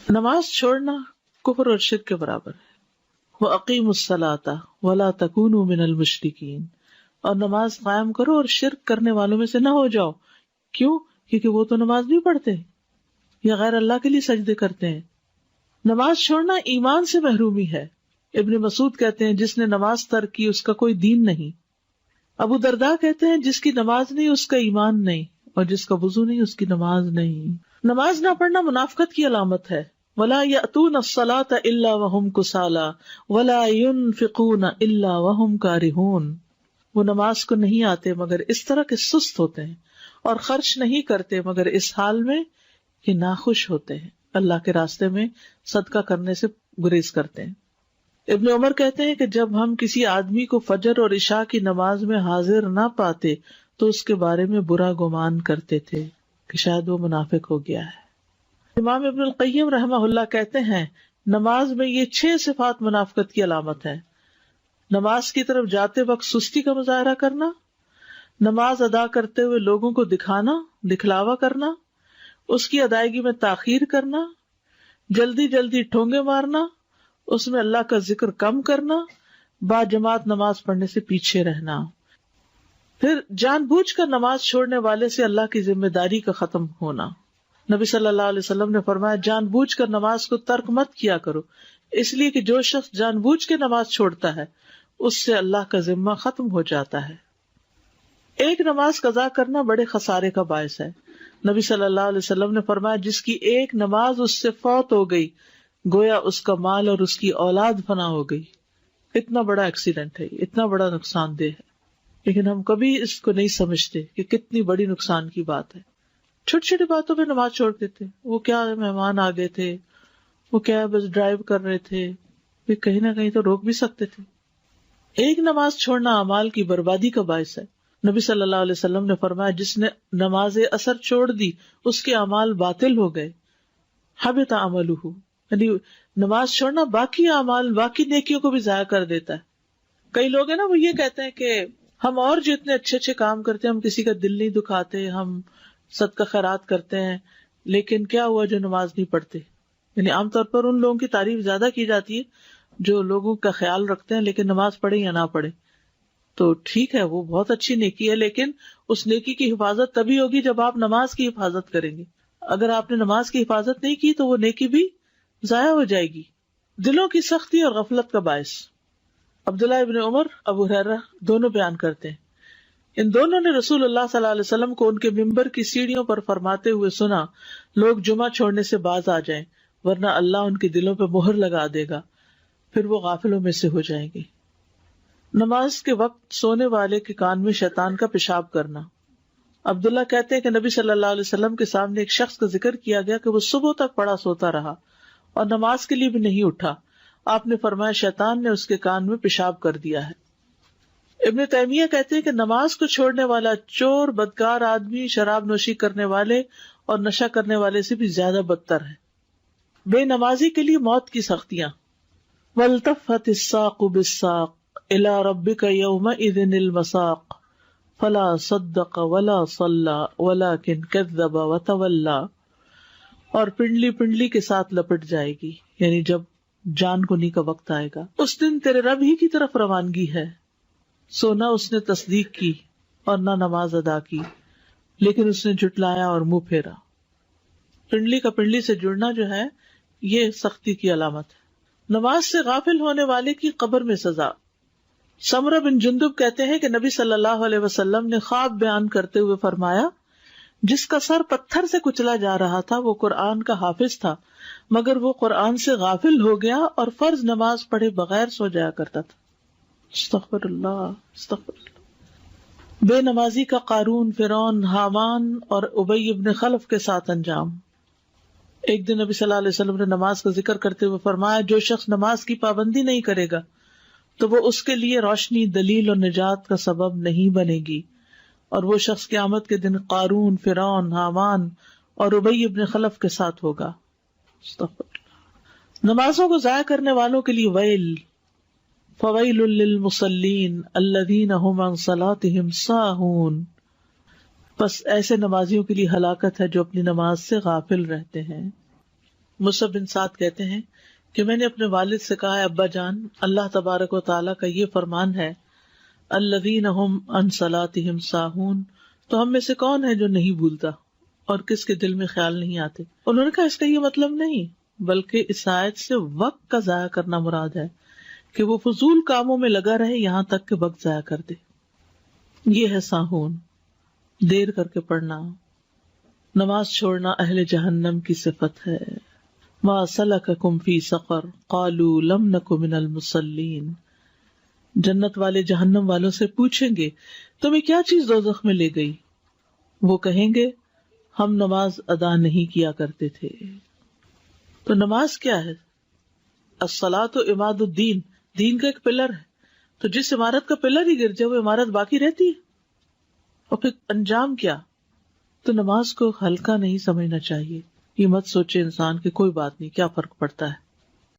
نماز چھوڑنا کفر اور شرک کے برابر ہے. وَأَقِيمُوا الصَّلَاةَ وَلَا تَكُونُوا مِنَ الْمُشْرِكِينَ، اور نماز قائم کرو اور شرک کرنے والوں میں سے نہ ہو جاؤ. کیوں؟ کیونکہ وہ تو نماز نہیں پڑھتے یا غیر اللہ کے لیے سجدے کرتے ہیں. نماز چھوڑنا ایمان سے محرومی ہے. ابن مسعود کہتے ہیں جس نے نماز ترک کی اس کا کوئی دین نہیں. ابو درداء کہتے ہیں جس کی نماز نہیں اس کا ایمان نہیں، اور جس کا وضو نہیں اس کی نماز نہیں. نماز نہ پڑھنا منافقت کی علامت ہے. وَلَا يَأْتُونَ الصَّلَاةَ إِلَّا وَهُمْ كُسَالَىٰ وَلَا يُنْفِقُونَ إِلَّا وَهُمْ كَارِهُونَ. وہ نماز کو نہیں آتے مگر اس طرح کہ سست ہوتے ہیں، اور خرچ نہیں کرتے مگر اس حال میں کہ ناخوش ہوتے ہیں، اللہ کے راستے میں صدقہ کرنے سے گریز کرتے ہیں. ابن عمر کہتے ہیں کہ جب ہم کسی آدمی کو فجر اور عشاء کی نماز میں حاضر نہ پاتے تو اس کے بارے میں برا گمان کرتے تھے کہ شاید وہ منافق ہو گیا ہے. امام ابن القیم رحمہ اللہ کہتے ہیں نماز میں یہ 6 صفات منافقت کی علامت ہے. نماز کی طرف جاتے وقت سستی کا مظاہرہ کرنا، نماز ادا کرتے ہوئے لوگوں کو دکھلاوا کرنا، اس کی ادائیگی میں تاخیر کرنا، جلدی جلدی ٹھونگے مارنا، اس میں اللہ کا ذکر کم کرنا، با جماعت نماز پڑھنے سے پیچھے رہنا. پھر جان بوجھ کر نماز چھوڑنے والے سے اللہ کی ذمہ داری کا ختم ہونا. نبی صلی اللہ علیہ وسلم نے فرمایا جان بوجھ کر نماز کو ترک مت کیا کرو، اس لیے کہ جو شخص جان بوجھ کے نماز چھوڑتا ہے اس سے اللہ کا ذمہ ختم ہو جاتا ہے. ایک نماز قضا کرنا بڑے خسارے کا باعث ہے. نبی صلی اللہ علیہ وسلم نے فرمایا جس کی ایک نماز اس سے فوت ہو گئی گویا اس کا مال اور اس کی اولاد فنا ہو گئی. اتنا بڑا ایکسیڈنٹ ہے، اتنا بڑا نقصان دہ ہے، لیکن ہم کبھی اس کو نہیں سمجھتے کہ کتنی بڑی نقصان کی بات ہے. چھوٹی چھوٹی باتوں پہ نماز چھوڑ دیتے. وہ کیا مہمان آ گئے تھے، وہ کیا بس ڈرائیو کر رہے تھے، پھر کہیں نہ کہیں تو روک بھی سکتے تھے. ایک نماز چھوڑنا اعمال کی بربادی کا باعث ہے. نبی صلی اللہ علیہ وسلم نے فرمایا جس نے نماز اثر چھوڑ دی اس کے اعمال باطل ہو گئے. حبط عملہ، یعنی نماز چھوڑنا باقی اعمال، باقی نیکیوں کو بھی ضائع کر دیتا ہے. کئی لوگ ہیں نا وہ یہ کہتے ہیں کہ ہم اور جو اتنے اچھے اچھے کام کرتے ہیں، ہم کسی کا دل نہیں دکھاتے، ہم صدقہ خیرات کرتے ہیں، لیکن کیا ہوا جو نماز نہیں پڑھتے. یعنی عام طور پر ان لوگوں کی تعریف زیادہ کی جاتی ہے جو لوگوں کا خیال رکھتے ہیں لیکن نماز پڑھے یا نہ پڑھے. تو ٹھیک ہے وہ بہت اچھی نیکی ہے، لیکن اس نیکی کی حفاظت تبھی ہوگی جب آپ نماز کی حفاظت کریں گے. اگر آپ نے نماز کی حفاظت نہیں کی تو وہ نیکی بھی ضائع ہو جائے گی. دلوں کی سختی اور غفلت کا باعث. عبداللہ ابن عمر، ابو ہریرہ دونوں بیان کرتے ہیں ان دونوں نے رسول اللہ صلی اللہ علیہ وسلم کو ان کے ممبر کی سیڑھیوں پر فرماتے ہوئے سنا لوگ جمعہ چھوڑنے سے باز آ جائیں ورنہ اللہ ان کے دلوں پہ مہر لگا دے گا، پھر وہ غافلوں میں سے ہو جائیں گے. نماز کے وقت سونے والے کے کان میں شیطان کا پیشاب کرنا. عبداللہ کہتے ہیں کہ نبی صلی اللہ علیہ وسلم کے سامنے ایک شخص کا ذکر کیا گیا کہ وہ صبح تک پڑا سوتا رہا اور نماز کے لیے بھی نہیں اٹھا. آپ نے فرمایا شیطان نے اس کے کان میں پیشاب کر دیا ہے. ابن تیمیہ کہتے ہیں کہ نماز کو چھوڑنے والا چور، بدکار آدمی، شراب نوشی کرنے والے اور نشہ کرنے والے سے بھی زیادہ بدتر ہے. بے نمازی کے لیے موت کی سختیاں. وَالْتَفَّتِ السَّاقُ بِالسَّاقِ إِلَىٰ رَبِّكَ يَوْمَئِذٍ الْمَسَاقُ فَلَا صَدَّقَ وَلَا صَلَّىٰ وَلَٰكِنْ كَذَّبَ وَتَوَلَّىٰ. اور پنڈلی پنڈلی کے ساتھ لپٹ جائے گی، یعنی جب جان کنی کا وقت آئے گا. اس دن تیرے رب ہی کی طرف روانگی ہے، سو نہ اس نے تصدیق کی اور نہ نماز ادا کی، لیکن اس نے جھٹلایا اور منہ پھیرا. پنڈلی کا پنڈلی سے جڑنا جو ہے یہ سختی کی علامت ہے. نماز سے غافل ہونے والے کی قبر میں سزا. سمرہ بن جندب کہتے ہیں کہ نبی صلی اللہ علیہ وسلم نے خواب بیان کرتے ہوئے فرمایا جس کا سر پتھر سے کچلا جا رہا تھا وہ قرآن کا حافظ تھا، مگر وہ قرآن سے غافل ہو گیا اور فرض نماز پڑھے بغیر سو جایا کرتا تھا. استغفر اللہ استغفر اللہ. بے نمازی کا قارون، فرعون، حامان اور ابی ابن خلف کے ساتھ انجام. ایک دن نبی صلی اللہ علیہ وسلم نے نماز کا ذکر کرتے ہوئے فرمایا جو شخص نماز کی پابندی نہیں کرے گا تو وہ اس کے لیے روشنی، دلیل اور نجات کا سبب نہیں بنے گی، اور وہ شخص قیامت کے دن قارون، فرعون، حامان اور ابی ابن خلف کے ساتھ ہوگا. نمازوں کو ضائع کرنے والوں کے لیے ویل. فویل للمصلین الذین هم عن صلاتهم ساہون. بس ایسے نمازیوں کے لیے ہلاکت ہے جو اپنی نماز سے غافل رہتے ہیں. مصعب بن سعد کہتے ہیں کہ میں نے اپنے والد سے کہا، ابا جان، اللہ تبارک و تعالیٰ کا یہ فرمان ہے، الذین هم عن صلاتهم ساہون، تو ہم میں سے کون ہے جو نہیں بھولتا اور کس کے دل میں خیال نہیں آتے؟ انہوں نے کہا اس کا یہ مطلب نہیں، بلکہ اس آیت سے وقت کا ضائع کرنا مراد ہے، کہ وہ فضول کاموں میں لگا رہے یہاں تک کہ وقت ضائع کر دے. یہ ہے ساہون، دیر کر کے پڑھنا، نماز چھوڑنا اہل جہنم کی صفت ہے. ما سلککم فی سقر قالوا لم نک من المصلین. جنت والے جہنم والوں سے پوچھیں گے تمہیں کیا چیز دوزخ میں لے گئی؟ وہ کہیں گے ہم نماز ادا نہیں کیا کرتے تھے. تو نماز کیا ہے؟ الصلاۃ عماد الدین، دین کا ایک پلر ہے. تو جس عمارت کا پلر ہی گر جائے وہ عمارت باقی رہتی ہے. اور پھر انجام کیا؟ تو نماز کو ہلکا نہیں سمجھنا چاہیے. یہ مت سوچے انسان کہ کوئی بات نہیں، کیا فرق پڑتا ہے.